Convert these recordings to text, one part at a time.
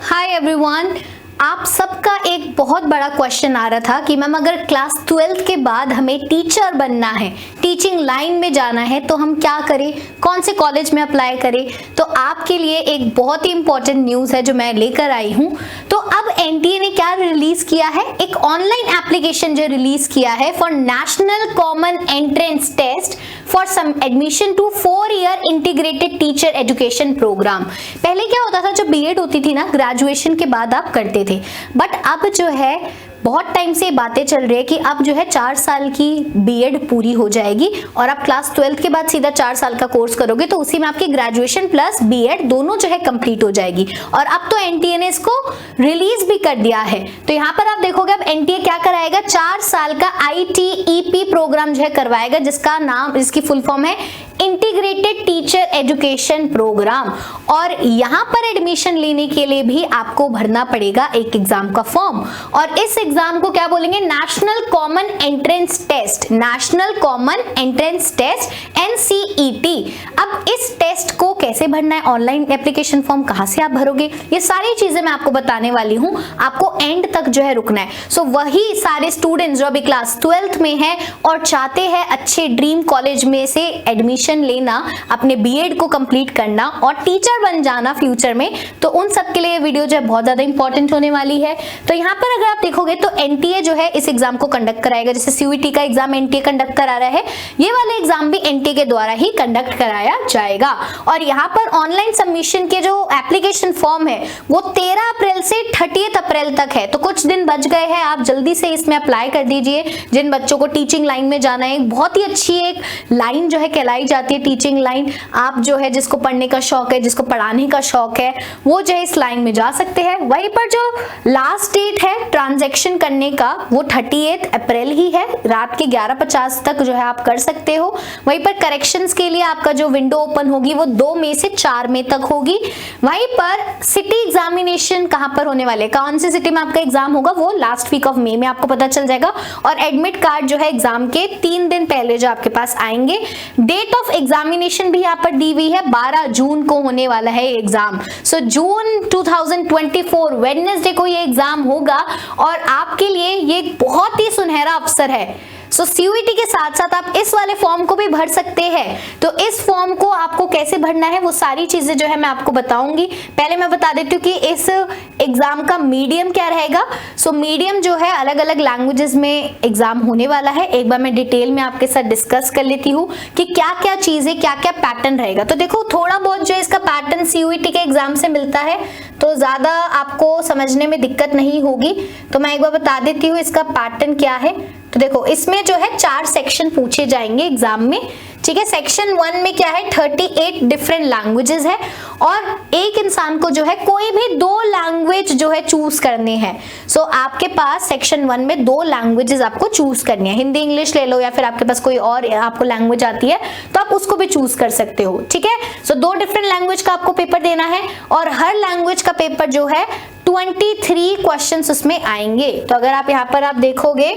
Hi everyone, आप सबका एक बहुत बड़ा क्वेश्चन आ रहा था कि मैम अगर क्लास 12th के बाद हमें टीचर बनना है, टीचिंग लाइन में जाना है तो हम क्या करें, कौन से कॉलेज में अप्लाई करें। तो आपके लिए एक बहुत ही इंपॉर्टेंट न्यूज़ है जो मैं लेकर आई हूँ। तो अब एनटीए ने क्या रिलीज किया है, एक ऑनलाइन एप्लीकेशन जो रिलीज किया है for national common entrance test for some admission to 4-year integrated teacher education program. पहले क्या होता था, जब बीएड होती थी ना, ग्रेजुएशन के बाद आप करते थे, बट अब जो है बहुत टाइम से बातें चल रही है कि अब जो है 4 साल की बीएड पूरी हो जाएगी और आप क्लास 12th के बाद सीधा 4 साल का कोर्स करोगे तो उसी में आपकी ग्रेजुएशन प्लस बीएड दोनों जो है कंप्लीट हो जाएगी। और अब तो एनटीए ने इसको रिलीज भी कर दिया है। तो यहाँ पर आप देखोगे अब एनटीए क्या कराएगा, 4 साल का आईटीईपी प्रोग्राम जो है करवाएगा, जिसका नाम, इसकी फुल फॉर्म है इंटीग्रेटेड टीचर एजुकेशन प्रोग्राम। और यहाँ पर एडमिशन लेने के लिए भी आपको भरना पड़ेगा एक एग्जाम का फॉर्म, और इस एग्जाम को क्या बोलेंगे, national common entrance test, national common entrance test NCET. अब इस टेस्ट को कैसे भरना है, ऑनलाइन एप्लीकेशन फॉर्म कहां से आप भरोगे, ये सारी चीजें मैं आपको बताने वाली हूं। आपको एंड तक जो है रुकना है। सो वही सारे स्टूडेंट्स जो अभी क्लास 12th में है और चाहते हैं अच्छे ड्रीम कॉलेज में से एडमिशन लेना, अपने बीएड को कंप्लीट करना और टीचर बन जाना फ्यूचर में, तो उन सब के लिए वीडियो जो है बहुत ज्यादा इंपॉर्टेंट होने वाली है। तो यहाँ पर अगर आप देखोगे तो एनटीए जो है इस एग्जाम को कंडक्ट कराएगा। जैसे सीयूईटी का एग्जाम एनटीए कंडक्ट करा रहा है, ये वाला एग्जाम भी एनटीए के द्वारा ही कंडक्ट कराया जाएगा। और यहाँ पर ऑनलाइन सबमिशन के जो एप्लीकेशन फॉर्म है वो 13 अप्रैल से 30 अप्रैल तक है, तो कुछ दिन बच गए हैं, आप जल्दी से इसमें अप्लाई कर दीजिए। जिन बच्चों को टीचिंग लाइन में जाना है, बहुत ही अच्छी एक लाइन जो है कहलाई जाती है टीचिंग लाइन। आप जो है जिसको पढ़ने का शौक है, जिसको पढ़ाने का शौक है, वो जो है इस लाइन में जा सकते हैं। वहीं पर जो लास्ट डेट है ट्रांजैक्शन करने का वो 30 अप्रैल ही है, रात के 11:50 तक जो है आप कर सकते हो। वहीं पर करेक्शंस के लिए आपका जो विंडो ओपन होगी वो 2 मई से 4 मई तक होगी। वहीं पर सिटी एग्जामिनेशन कहां पर होने वाले, कौन सी सिटी में आपका एग्जाम होगा, वो लास्ट वीक ऑफ मई में आपको पता चल जाएगा। और एडमिट कार्ड जो है एग्जाम के 3 दिन पहले जो आपके पास आएंगे। डेट ऑफ एग्जामिनेशन भी यहाँ पर दी हुई है, 12 जून को होने वाला है एग्जाम। सो जून 2024 वेडनेसडे को ये एग्जाम होगा और आपके लिए ये बहुत ही सुनहरा अवसर है। सो सीयूईटी के साथ साथ आप इस वाले फॉर्म को भी भर सकते हैं। तो इस फॉर्म को आपको कैसे भरना है वो सारी चीजें जो है मैं आपको बताऊंगी। पहले मैं बता देती हूँ कि इस एग्जाम का मीडियम क्या रहेगा। सो मीडियम जो है अलग अलग लैंग्वेजेस में एग्जाम होने वाला है। एक बार मैं डिटेल में आपके साथ डिस्कस कर लेती हूँ कि क्या क्या चीजें, क्या क्या पैटर्न रहेगा। तो देखो थोड़ा बहुत जो इसका पैटर्न सीयूईटी के एग्जाम से मिलता है, तो ज्यादा आपको समझने में दिक्कत नहीं होगी। तो मैं एक बार बता देती हूँ इसका पैटर्न क्या है। तो देखो इसमें जो है 4 सेक्शन पूछे जाएंगे एग्जाम में, ठीक है। सेक्शन 1 में क्या है, 38 डिफरेंट लैंग्वेजेस है और एक इंसान को जो है कोई भी 2 लैंग्वेज जो है चूज करने हैं। सो आपके पास सेक्शन 1 में 2 लैंग्वेजेस आपको चूज करनी है, हिंदी इंग्लिश ले लो या फिर आपके पास कोई और आपको लैंग्वेज आती है तो आप उसको भी चूज कर सकते हो, ठीक है। सो 2 डिफरेंट लैंग्वेज का आपको पेपर देना है और हर लैंग्वेज का पेपर जो है 23 क्वेश्चंस उसमें आएंगे। तो अगर आप यहाँ पर आप देखोगे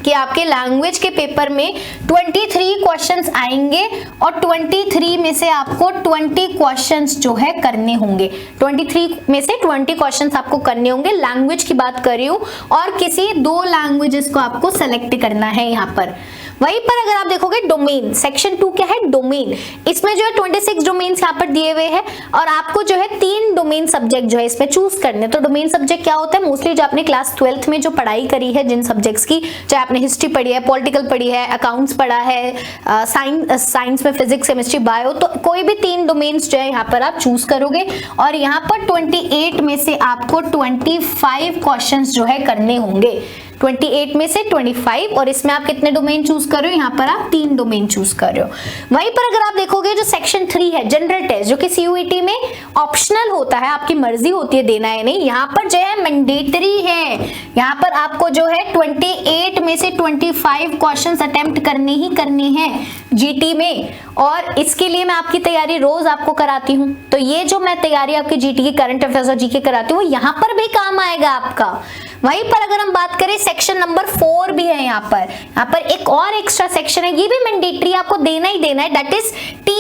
कि आपके लैंग्वेज के पेपर में 23 क्वेश्चंस आएंगे और 23 में से आपको 20 क्वेश्चंस जो है करने होंगे। 23 में से 20 क्वेश्चंस आपको करने होंगे, लैंग्वेज की बात कर रही हूँ, और किसी 2 लैंग्वेजेस को आपको सेलेक्ट करना है यहाँ पर। वहीं पर अगर आप देखोगे डोमेन, सेक्शन 2 क्या है, डोमेन। इसमें जो है 26 डोमेन्स यहाँ पर दिए हुए हैं और आपको जो है 3 डोमेन सब्जेक्ट जो है इसमें चूज करने। तो डोमेन सब्जेक्ट क्या होता है, मोस्टली जो आपने क्लास 12th में जो पढ़ाई करी है, जिन सब्जेक्ट्स की, चाहे आपने हिस्ट्री पढ़ी है, पॉलिटिकल पढ़ी है, अकाउंट्स पढ़ा है, साइंस में फिजिक्स, केमिस्ट्री, बायो, तो कोई भी 3 डोमेन्स जो है यहाँ पर आप चूज करोगे और यहाँ पर 28 में से आपको 25 क्वेश्चंस जो है करने होंगे। 28 में से 25, और इसमें आप कितने डोमेन चूज कर रहे हो, यहाँ पर आप 3 डोमेन चूज कर रहे हो। वहीं पर अगर आप देखोगे जो सेक्शन 3 है, जनरल टेस्ट, जो कि सीयूईटी में ऑप्शनल होता है, आपकी मर्जी होती है देना है नहीं, यहाँ पर जो है मैंडेटरी है। यहाँ पर आपको जो है 28 में से 25 क्वेश्चंस अटेम्प्ट करने ही करने हैं जीटी में, और इसके लिए मैं आपकी तैयारी रोज आपको कराती हूँ। तो ये जो मैं तैयारी आपकी जीटी की, करंट अफेयर्स और जीके कराती हूँ, यहाँ पर भी काम आएगा आपका। वहीं पर अगर हम बात करें सेक्शन नंबर 4 भी है यहाँ पर एक और एक्स्ट्रा सेक्शन है, ये भी मैंडेटरी आपको देना ही देना है, दैट इज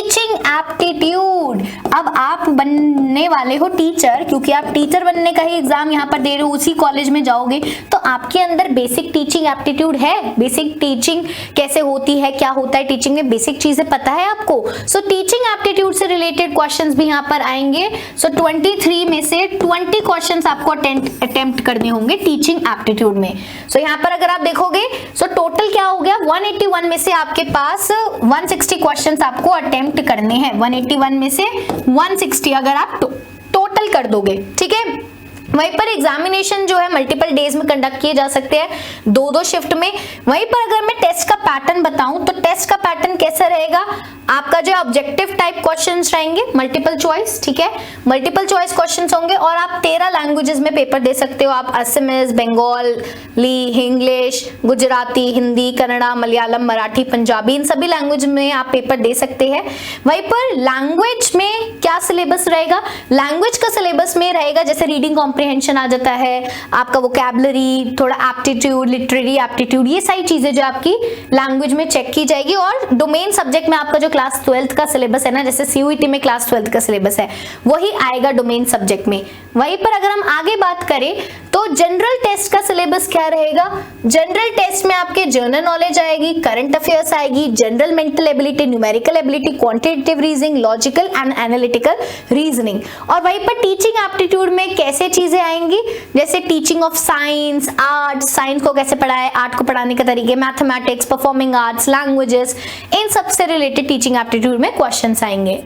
टीचिंग एप्टीट्यूड। अब आप बनने वाले हो टीचर, क्योंकि आप टीचर बनने का ही एग्जाम यहाँ पर दे रहे हो, उसी कॉलेज में जाओगे, तो आपके अंदर बेसिक टीचिंग एप्टीट्यूड है। बेसिक टीचिंग कैसे होती है, क्या होता है टीचिंग में, बेसिक चीजें पता है आपको। सो टीचिंग एप्टीट्यूड से रिलेटेड क्वेश्चंस भी यहाँ पर आएंगे। सो 23 में से 20 क्वेश्चंस आपको अटेम्प्ट करने होंगे टीचिंग एप्टीट्यूड में। सो यहाँ पर अगर आप देखोगे सो टोटल क्या हो गया, 181 में से आपके पास 160 क्वेश्चंस आपको अटेम्प्ट करने हैं। 181 में से 160 अगर आप टोटल कर दोगे, ठीक है। वहीं पर एग्जामिनेशन जो है मल्टीपल डेज में कंडक्ट किए जा सकते हैं, 2-2 शिफ्ट में। वहीं पर अगर मैं टेस्ट का पैटर्न बताऊं तो टेस्ट का पैटर्न कैसा रहेगा, आपका जो ऑब्जेक्टिव टाइप क्वेश्चंस रहेंगे, मल्टीपल चॉइस, ठीक है, मल्टीपल चॉइस क्वेश्चंस होंगे और आप 13 लैंग्वेजेस में पेपर दे सकते हो। आप असमीज, बंगाली, इंग्लिश, गुजराती, हिंदी, कन्नड़ा, मलयालम, मराठी, पंजाबी, इन सभी लैंग्वेज में आप पेपर दे सकते हैं। वहीं पर लैंग्वेज में क्या सिलेबस रहेगा, लैंग्वेज का सिलेबस में रहेगा जैसे रीडिंग कॉम्प्रिहेंशन आ जाता है, आपका वोकैबुलरी, थोड़ा एप्टीट्यूड, लिटरेरी एप्टीट्यूड, ये सारी चीजें जो आपकी लैंग्वेज में चेक की जाएगी। और डोमेन सब्जेक्ट में आपका जो क्लास 12th का सिलेबस है ना, जैसे सीयूईटी में क्लास 12th का सिलेबस है, वही आएगा डोमेन सब्जेक्ट में। वहीं पर अगर हम आगे बात करें तो जनरल टेस्ट का सिलेबस क्या रहेगा, जनरल टेस्ट में आपके जनरल नॉलेज आएगी, करंट अफेयर्स आएगी, general mental ability, numerical ability, quantitative reasoning, logical and analytical reasoning. और वहीं पर टीचिंग एप्टीट्यूड में कैसे चीजें आएंगी, जैसे teaching of science, art, science को कैसे पढ़ाए, आर्ट को पढ़ाने के तरीके, मैथमेटिक्स, परफॉर्मिंग आर्ट्स, लैंग्वेजेस, इन सब से रिलेटेड टीचिंग एप्टीट्यूड में क्वेश्चंस आएंगे,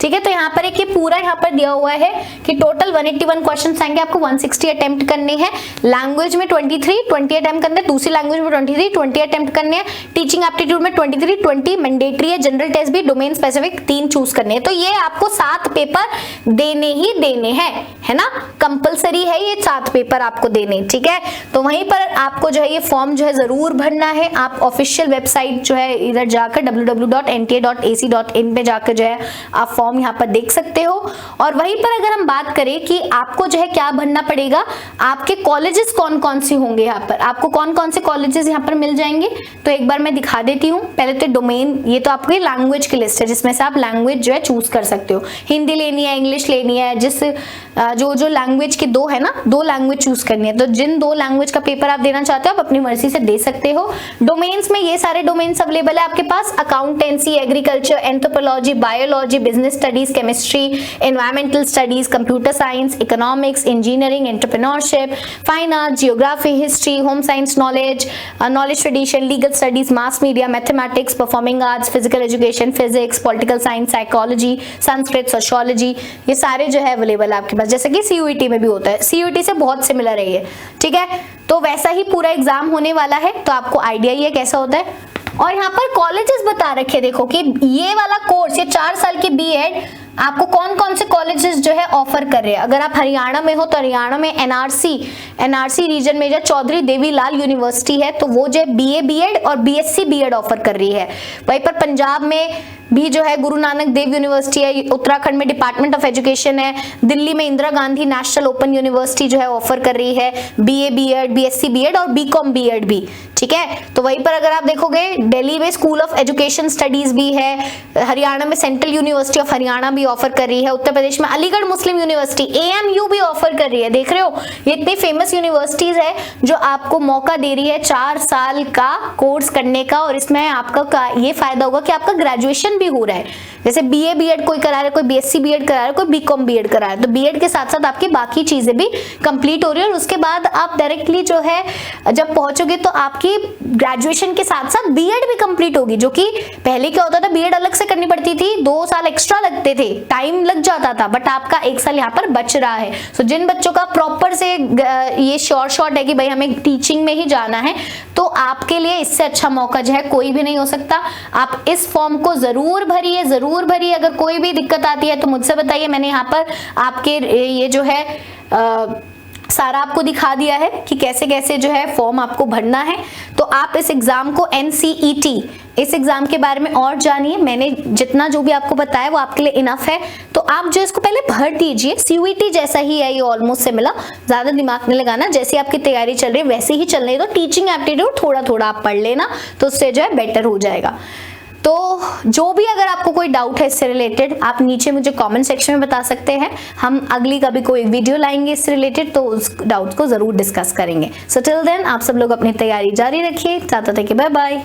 ठीक है। तो यहाँ पर एक ये पूरा यहाँ पर दिया हुआ है कि टोटल 181 क्वेश्चंस आएंगे, आपको 160 अटेम्प्ट करने हैं। लैंग्वेज में 23, 20 अटेम्प्ट करने हैं, दूसरी लैंग्वेज में 23, 20 अटेम्प्ट करने हैं। टीचिंग एप्टीट्यूड में 23, 20 मैंडेटरी है। जनरल टेस्ट भी डोमेन स्पेसिफिक 3 चूज करने हैं। तो ये आपको 7 पेपर देने ही देने हैं, है ना, कंपलसरी है ये 7 पेपर आपको देने, ठीक है। तो वहीं पर आपको जो है ये फॉर्म जो है जरूर भरना है। आप ऑफिशियल वेबसाइट जो है इधर जाकर www.nta.ac.in पे जाकर जो है आप फॉर्म यहाँ पर देख सकते हो। और वहीं पर अगर हम बात करें कि आपको जो है क्या भरना पड़ेगा, आपके कॉलेजेस कौन कौन से होंगे, यहाँ पर आपको कौन कौन से कॉलेजेस यहाँ पर मिल जाएंगे, तो एक बार मैं दिखा देती हूँ। पहले तो डोमेन, ये तो आपकी लैंग्वेज की लिस्ट है जिसमें से आप लैंग्वेज जो है चूज कर सकते हो, हिंदी लेनी है, इंग्लिश लेनी है, जिस जो लैंग्वेज के 2 है ना, 2 लैंग्वेज चूज करनी है। तो जिन 2 लैंग्वेज का पेपर आप देना चाहते हो आप अपनी मर्जी से दे सकते हो। डोमेन्स में ये सारे डोमेन्स अवेलेबल है आपके पास, accountancy, agriculture, anthropology, biology, business studies, chemistry, environmental studies, computer science, economics, engineering, entrepreneurship, fine art, geography, history, home science, knowledge tradition, legal studies, mass media, mathematics, performing arts, physical education, physics, political science, psychology, Sanskrit, sociology, ये सारे जो है available है आपके पास, जैसे कि CUET में भी होता है। सीयूईटी से बहुत सिमिलर है ये, ठीक है। तो वैसा ही पूरा एग्जाम होने वाला है, तो आपको आइडिया ही है कैसा होता है। और यहाँ पर कॉलेजेस बता रखे, देखो कि ये वाला कोर्स, ये 4 साल की बीएड आपको कौन कौन से कॉलेजेस जो है ऑफर कर रहे हैं। अगर आप हरियाणा में हो तो हरियाणा में एनआरसी रीजन में जो चौधरी देवीलाल यूनिवर्सिटी है, तो वो जो है बीए बीएड और बीएससी बीएड ऑफर कर रही है। वहीं पर पंजाब में भी जो है गुरु नानक देव यूनिवर्सिटी है, उत्तराखंड में डिपार्टमेंट ऑफ एजुकेशन है, दिल्ली में Indira Gandhi national open university जो है ऑफर कर रही है बीए बीएड, बीएससी बीएड और बीकॉम बीएड भी, ठीक है। तो वहीं पर अगर आप देखोगे दिल्ली में स्कूल ऑफ एजुकेशन स्टडीज भी है, हरियाणा में सेंट्रल यूनिवर्सिटी ऑफ हरियाणा भी ऑफर कर रही है, उत्तर प्रदेश में अलीगढ़ मुस्लिम यूनिवर्सिटी एएमयू भी ऑफर कर रही है। देख रहे हो ये इतनी फेमस यूनिवर्सिटीज है जो आपको मौका दे रही है 4 साल का कोर्स करने का। और इसमें आपका ये फायदा होगा कि आपका ग्रेजुएशन भी हो रहा है, जैसे बीए बीएड कोई करा रहा है, कोई बीएससी बीएड करा रहा है, कोई बीकॉम बीएड करा रहा है, तो बीएड के साथ साथ आपकी बाकी चीजें भी कंप्लीट हो रही है। और उसके बाद आप डायरेक्टली जो है जब पहुंचोगे तो आपकी ग्रेजुएशन के साथ साथ बीएड भी कंप्लीट होगी, जो कि पहले क्या होता था बीएड अलग से करनी पड़ती थी, 2 साल एक्स्ट्रा लगते थे, टाइम लग जाता था, बट आपका 1 साल यहाँ पर बच रहा है। सो जिन बच्चों का प्रॉपर से ये शॉर्ट है कि भाई हमें टीचिंग में ही जाना है, तो आपके लिए इससे अच्छा मौका जो है कोई भी नहीं हो सकता। आप इस फॉर्म को जरूर भरिए, जरूर भरिए। अगर कोई भी दिक्कत आती है तो मुझसे बताइए, मैंने यहाँ पर आपके ये जो है सारा आपको दिखा दिया है कि कैसे कैसे जो है फॉर्म आपको भरना है। तो आप इस एग्जाम को NCET, इस एग्जाम के बारे में और जानिए। मैंने जितना जो भी आपको बताया वो आपके लिए इनफ है, तो आप जो इसको पहले भर दीजिए। CUET जैसा ही है ये, ऑलमोस्ट सिमिलर, ज्यादा दिमाग नहीं लगाना, जैसी आपकी तैयारी चल रही है वैसे ही चल रही है। तो टीचिंग एप्टीट्यूड थोड़ा थोड़ा आप पढ़ लेना, तो उससे जो है बेटर हो जाएगा। तो जो भी अगर आपको कोई डाउट है इससे रिलेटेड, आप नीचे मुझे कमेंट सेक्शन में बता सकते हैं। हम अगली कभी कोई वीडियो लाएंगे इससे रिलेटेड, तो उस डाउट को जरूर डिस्कस करेंगे। सो टिल देन आप सब लोग अपनी तैयारी जारी रखिए। तब तक के बाय बाय।